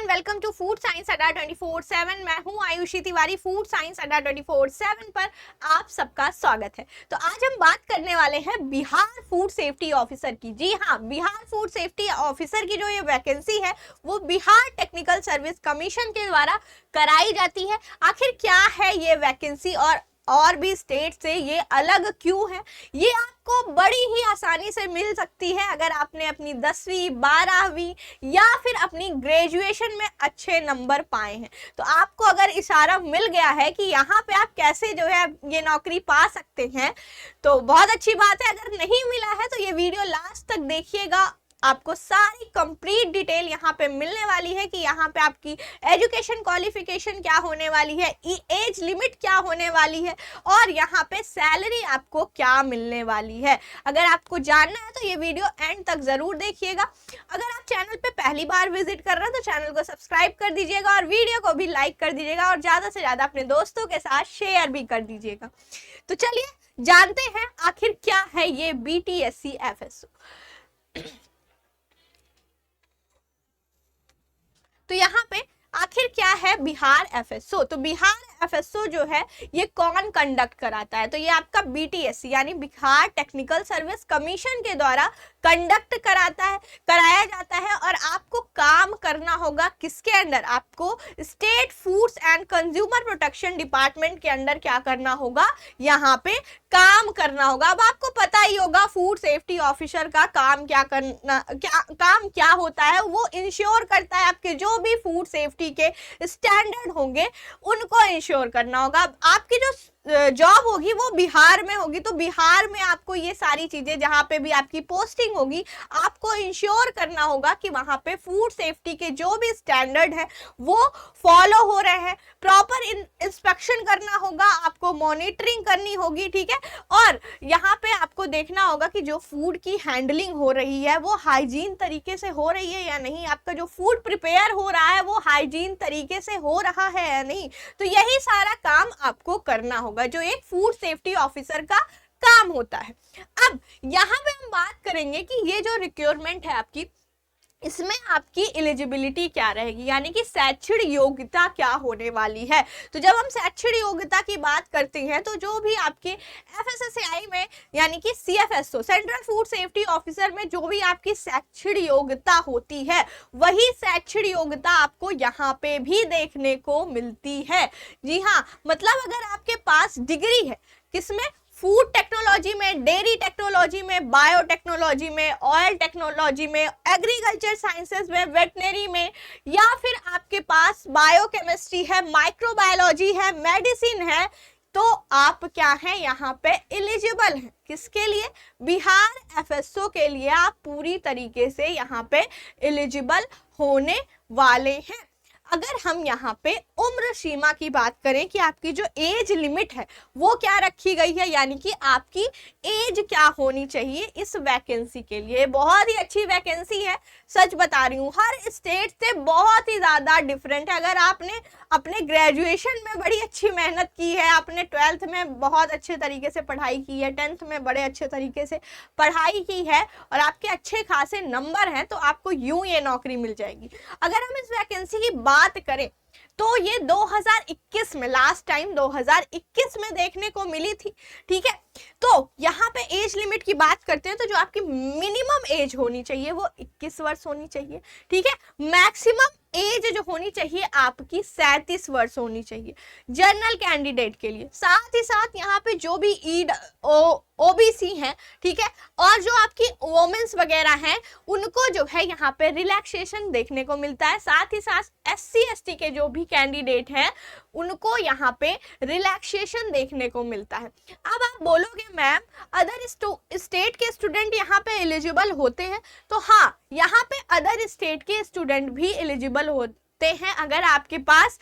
Welcome to food science अड्डा 24/7। मैं हूं आयुषी तिवारी। फूड साइंस अड्डा 24/7 पर आप सबका स्वागत है। तो आज हम बात करने वाले हैं बिहार फूड सेफ्टी ऑफिसर की। जी हाँ, बिहार फूड सेफ्टी ऑफिसर की जो ये वैकेंसी है वो बिहार टेक्निकल सर्विस कमीशन के द्वारा कराई जाती है। आखिर क्या है ये वैकेंसी और भी स्टेट से ये अलग क्यों है, ये आपको बड़ी ही आसानी से मिल सकती है अगर आपने अपनी 10वीं 12वीं या फिर अपनी ग्रेजुएशन में अच्छे नंबर पाए हैं। तो आपको अगर इशारा मिल गया है कि यहाँ पे आप कैसे जो है ये नौकरी पा सकते हैं तो बहुत अच्छी बात है। अगर नहीं मिला है तो ये वीडियो लास्ट तक देखिएगा, आपको सारी कंप्लीट डिटेल यहाँ पे मिलने वाली है कि यहाँ पे आपकी एजुकेशन क्वालिफिकेशन क्या होने वाली है, एज लिमिट क्या होने वाली है और यहाँ पे सैलरी आपको क्या मिलने वाली है। अगर आपको जानना है तो ये वीडियो एंड तक जरूर देखिएगा। अगर आप चैनल पे पहली बार विजिट कर रहे हैं तो चैनल को सब्सक्राइब कर दीजिएगा और वीडियो को भी लाइक कर दीजिएगा और ज्यादा से ज्यादा अपने दोस्तों के साथ शेयर भी कर दीजिएगा। तो चलिए जानते हैं आखिर क्या है ये BTSC FSO। तो यहाँ पे आखिर क्या है बिहार FSO। तो बिहार FSO जो है ये कौन कंडक्ट कराता है, तो ये आपका BTSC यानी बिहार टेक्निकल सर्विस कमीशन के द्वारा कंडक्ट कराया जाता है। और आपको काम करना होगा किसके अंडर, आपको state foods and consumer protection department के अंडर क्या करना होगा, यहाँ पे काम करना होगा। अब आपको पता ही होगा फूड सेफ्टी ऑफिसर का काम क्या होता है। वो इंश्योर करता है आपके जो भी फूड सेफ्टी के स्टैंडर्ड होंगे उनको इंश्योर करना होगा। आपकी जो जॉब होगी वो बिहार में होगी, तो बिहार में आपको ये सारी चीजें जहां पे भी आपकी पोस्टिंग होगी आपको इंश्योर करना होगा कि वहां पे फूड सेफ्टी के जो भी स्टैंडर्ड है वो फॉलो हो रहे हैं। प्रॉपर इंस्पेक्शन करना होगा, आपको मॉनिटरिंग करनी होगी, ठीक है। और यहाँ पे आपको देखना होगा कि जो फूड की हैंडलिंग हो रही है वो हाइजीन तरीके से हो रही है या नहीं, आपका जो फूड प्रिपेयर हो रहा है वो हाइजीन तरीके से हो रहा है या नहीं। तो यही सारा काम आपको करना होगा जो एक फूड सेफ्टी ऑफिसर का काम होता है। अब यहाँ पे हम बात करेंगे कि ये जो रिक्वायरमेंट है आपकी, इसमें आपकी एलिजिबिलिटी क्या रहेगी, यानी कि शैक्षणिक योग्यता क्या होने वाली है। तो जब हम शैक्षणिक योग्यता की बात करते हैं तो जो भी आपके FSSAI में यानी कि CFSO central food safety officer में जो भी आपकी शैक्षणिक योग्यता होती है वही शैक्षणिक योग्यता आपको यहाँ पे भी देखने को मिलती है। जी हाँ, मतलब अगर आपके पास डिग्री है किसमें, फूड टेक्नोलॉजी में, डेयरी टेक्नोलॉजी में, बायोटेक्नोलॉजी में, ऑयल टेक्नोलॉजी में, एग्रीकल्चर साइंसेस में, वेटनरी में, या फिर आपके पास बायोकेमिस्ट्री है, माइक्रोबायोलॉजी है, मेडिसिन है, तो आप क्या हैं यहाँ पे एलिजिबल हैं। किसके लिए, बिहार FSO के लिए आप पूरी तरीके से यहाँ पे एलिजिबल होने वाले हैं। अगर हम यहाँ पे उम्र सीमा की बात करें कि आपकी जो एज लिमिट है वो क्या रखी गई है, यानी कि आपकी एज क्या होनी चाहिए इस वैकेंसी के लिए। बहुत ही अच्छी वैकेंसी है, सच बता रही हूँ, हर स्टेट से बहुत ही ज़्यादा डिफरेंट है। अगर आपने अपने ग्रेजुएशन में बड़ी अच्छी मेहनत की है, आपने 12th में बहुत अच्छे तरीके से पढ़ाई की है, 10th में बड़े अच्छे तरीके से पढ़ाई की है और आपके अच्छे खासे नंबर हैं तो आपको यूं ये नौकरी मिल जाएगी। अगर हम इस वैकेंसी की बात करें तो ये 2021 में, लास्ट टाइम 2021 में देखने को मिली थी, ठीक है। तो यहाँ पे एज लिमिट की बात करते हैं तो जो आपकी मिनिमम एज होनी चाहिए वो 21 वर्ष होनी चाहिए, ठीक है। मैक्सिमम एज जो होनी चाहिए आपकी 37 वर्ष होनी चाहिए जनरल कैंडिडेट के लिए। साथ ही साथ यहाँ पे जो भी OBC हैं, ठीक है, और जो आपकी वोमेन्स वगैरह हैं उनको जो है यहाँ पे रिलैक्सेशन देखने को मिलता है। साथ ही साथ SC ST के जो भी कैंडिडेट हैं उनको यहाँ पे रिलैक्सेशन देखने को मिलता है। अब आप बोलोगे मैम अदर स्टेट के स्टूडेंट यहाँ पे एलिजिबल होते हैं, तो हाँ, यहाँ पे अदर स्टेट के स्टूडेंट भी एलिजिबल होते हैं अगर आपके पास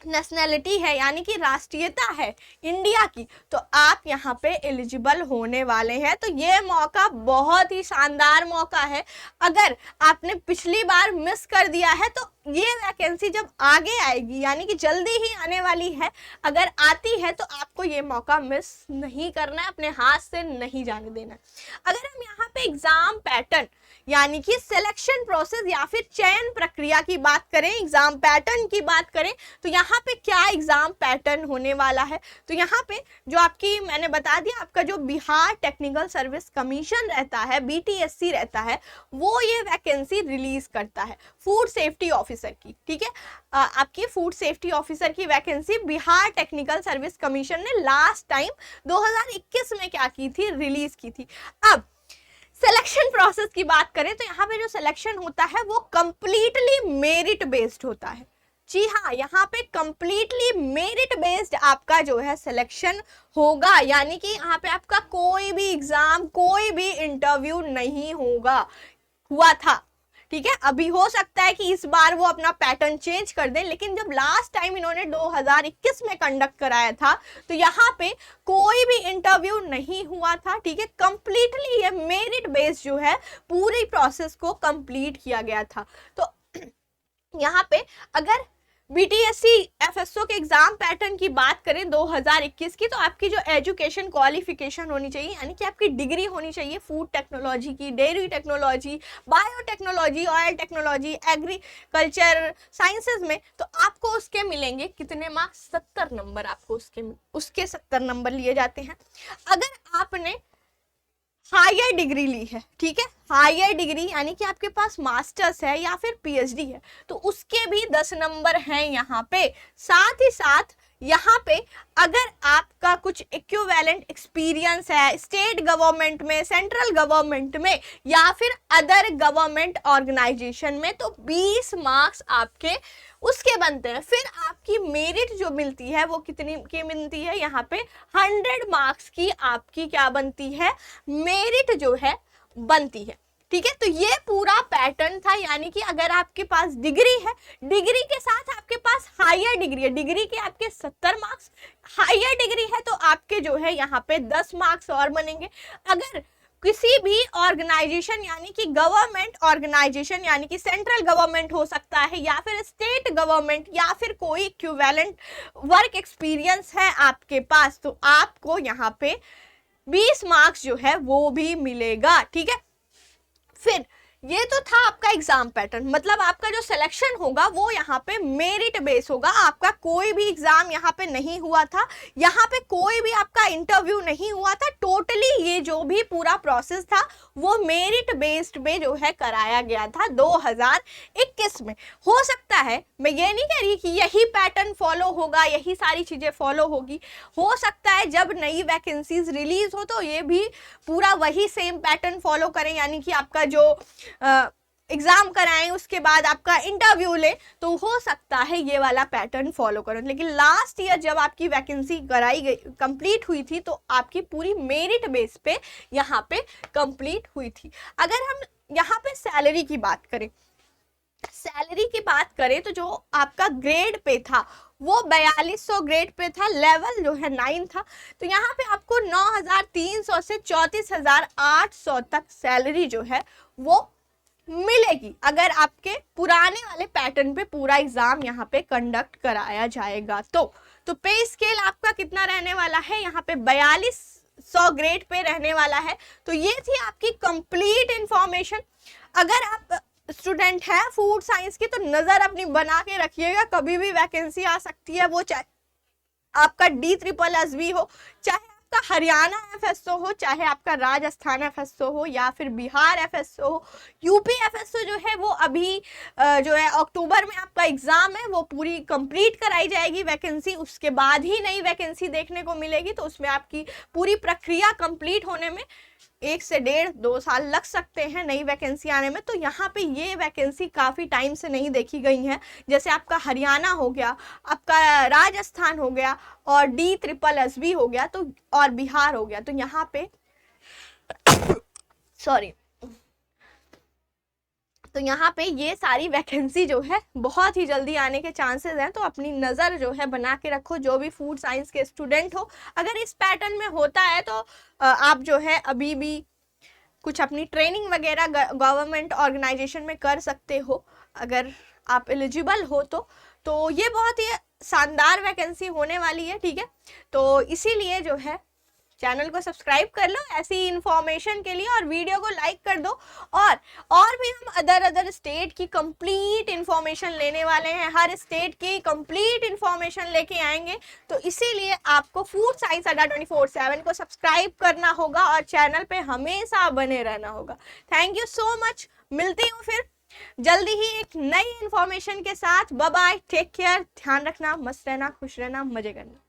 नेशनैलिटी है यानी कि राष्ट्रीयता है इंडिया की, तो आप यहाँ पे एलिजिबल होने वाले हैं। तो ये मौका बहुत ही शानदार मौका है। अगर आपने पिछली बार मिस कर दिया है तो ये वैकेंसी जब आगे आएगी, यानी कि जल्दी ही आने वाली है, अगर आती है तो आपको ये मौका मिस नहीं करना है, अपने हाथ से नहीं जाने देना है। अगर हम यहाँ पे एग्जाम पैटर्न यानी कि सिलेक्शन प्रोसेस या फिर चयन प्रक्रिया की बात करें, एग्जाम पैटर्न की बात करें, तो यहाँ पे क्या एग्जाम पैटर्न होने वाला है। तो यहाँ पे जो आपकी मैंने बता दिया, आपका जो बिहार टेक्निकल सर्विस कमीशन रहता है, BTSC रहता है, वो ये वैकेंसी रिलीज करता है फूड सेफ्टी ऑफिसर की। ठीक है, आपकी फूड सेफ्टी ऑफिसर की vacancy Bihar technical service commission ने लास्ट टाइम 2021 में क्या की थी, रिलीज की थी। अब सिलेक्शन प्रोसेस की बात करें तो यहाँ पे जो सिलेक्शन होता है वो कंप्लीटली मेरिट बेस्ड होता है। जी हाँ, यहाँ पे कंप्लीटली मेरिट बेस्ड आपका जो है सिलेक्शन होगा, यानी कि यहाँ पे आपका कोई भी एग्जाम, कोई भी इंटरव्यू नहीं हुआ था। ठीक है, अभी हो सकता है कि इस बार वो अपना पैटर्न चेंज कर दें, लेकिन जब लास्ट टाइम इन्होंने 2021 में कंडक्ट कराया था तो यहाँ पे कोई भी इंटरव्यू नहीं हुआ था। ठीक है, कंप्लीटली ये मेरिट बेस्ड जो है पूरी प्रोसेस को कंप्लीट किया गया था। तो यहाँ पे अगर BTSC FSO के एग्जाम पैटर्न की बात करें 2021 की, तो आपकी जो एजुकेशन क्वालिफिकेशन होनी चाहिए, यानी कि आपकी डिग्री होनी चाहिए फूड टेक्नोलॉजी की, dairy technology, biotechnology, oil technology, agriculture sciences में, तो आपको उसके मिलेंगे कितने मार्क्स, 70 नंबर आपको उसके 70 नंबर लिए जाते हैं। अगर आपने हायर डिग्री ली है, ठीक है, हायर डिग्री यानी कि आपके पास मास्टर्स है या फिर PhD है, तो उसके भी 10 नंबर हैं यहाँ पे। साथ ही साथ यहाँ पे अगर आपका कुछ इक्विवेलेंट एक्सपीरियंस है स्टेट गवर्नमेंट में, सेंट्रल गवर्नमेंट में या फिर अदर गवर्नमेंट ऑर्गेनाइजेशन में, तो 20 मार्क्स आपके उसके बनते हैं। फिर आपकी मेरिट जो मिलती है वो कितनी की मिलती है, यहाँ पे 100 मार्क्स की आपकी क्या बनती है, मेरिट जो है बनती है। ठीक है, तो ये पूरा पैटर्न था, यानी कि अगर आपके पास डिग्री है, डिग्री के साथ आपके पास हायर डिग्री है, डिग्री के आपके 70 मार्क्स, हायर डिग्री है तो आपके जो है यहाँ पे 10 मार्क्स और बनेंगे। अगर किसी भी ऑर्गेनाइजेशन यानी कि गवर्नमेंट ऑर्गेनाइजेशन यानी कि सेंट्रल गवर्नमेंट हो सकता है या फिर स्टेट गवर्नमेंट या फिर कोई इक्विवेलेंट वर्क एक्सपीरियंस है आपके पास, तो आपको यहाँ पे 20 मार्क्स जो है वो भी मिलेगा। ठीक है, फिर ये तो था आपका एग्जाम पैटर्न, मतलब आपका जो सिलेक्शन होगा वो यहाँ पे मेरिट बेस होगा। आपका कोई भी एग्जाम यहाँ पे नहीं हुआ था, यहाँ पे कोई भी आपका इंटरव्यू नहीं हुआ था, टोटली ये जो भी पूरा प्रोसेस था वो मेरिट बेस्ड में जो है कराया गया था 2021 में। हो सकता है, मैं ये नहीं कह रही कि यही पैटर्न फॉलो होगा, यही सारी चीजें फॉलो होगी, हो सकता है जब नई वैकेंसीज रिलीज हो तो ये भी पूरा वही सेम पैटर्न फॉलो करें, यानी कि आपका जो एग्जाम कराएं उसके बाद आपका इंटरव्यू ले, तो हो सकता है ये वाला पैटर्न फॉलो करो। लेकिन लास्ट ईयर जब आपकी वैकेंसी कराई गई, कंप्लीट हुई थी, तो आपकी पूरी मेरिट बेस पे यहाँ पे कंप्लीट हुई थी। अगर हम यहाँ पे सैलरी की बात करें, सैलरी की बात करें तो जो आपका ग्रेड पे था वो 4200 ग्रेड पे था, लेवल जो है 9 था, तो यहाँ पे आपको 9300 से 34800 तक सैलरी जो है वो मिलेगी अगर आपके पुराने वाले पैटर्न पे पूरा एग्जाम यहाँ पे कंडक्ट कराया जाएगा। तो पे स्केल आपका कितना रहने वाला है, यहाँ पे 4200 ग्रेड पे रहने वाला है। तो ये थी आपकी कंप्लीट इंफॉर्मेशन। अगर आप स्टूडेंट है फूड साइंस की तो नजर अपनी बना के रखिएगा, कभी भी वैकेंसी आ सकती है, वो चाहे आपका DSSB हो, चाहे आपका हरियाणा FSO हो, चाहे आपका राजस्थान FSO हो या फिर बिहार FSO हो, UP FSO जो है वो अभी जो है अक्टूबर में आपका एग्जाम है, वो पूरी कंप्लीट कराई जाएगी वैकेंसी, उसके बाद ही नई वैकेंसी देखने को मिलेगी। तो उसमें आपकी पूरी प्रक्रिया कंप्लीट होने में 1 से 1.5-2 साल लग सकते हैं नई वैकेंसी आने में। तो यहाँ पे ये वैकेंसी काफ़ी टाइम से नहीं देखी गई है, जैसे आपका हरियाणा हो गया, आपका राजस्थान हो गया और DSSB हो गया, तो और बिहार हो गया। तो यहाँ पे सॉरी, तो यहाँ पे ये सारी वैकेंसी जो है बहुत ही जल्दी आने के चांसेस हैं, तो अपनी नज़र जो है बना के रखो। जो भी फूड साइंस के स्टूडेंट हो, अगर इस पैटर्न में होता है तो आप जो है अभी भी कुछ अपनी ट्रेनिंग वगैरह गवर्नमेंट ऑर्गेनाइजेशन में कर सकते हो, अगर आप एलिजिबल हो तो ये बहुत ही शानदार वैकेंसी होने वाली है, ठीक है। तो इसीलिए जो है चैनल को सब्सक्राइब कर लो ऐसी इंफॉर्मेशन के लिए, और वीडियो को लाइक कर दो। और भी हम अदर स्टेट की कंप्लीट इंफॉर्मेशन लेने वाले हैं, हर स्टेट की कंप्लीट इंफॉर्मेशन लेके आएंगे। तो इसीलिए आपको फूड साइंस अड्डा 24/7 को सब्सक्राइब करना होगा और चैनल पे हमेशा बने रहना होगा। थैंक यू सो मच, मिलती हूँ फिर जल्दी ही एक नई इंफॉर्मेशन के साथ। बाय बाय, टेक केयर, ध्यान रखना, मस्त रहना, खुश रहना, मजे करना।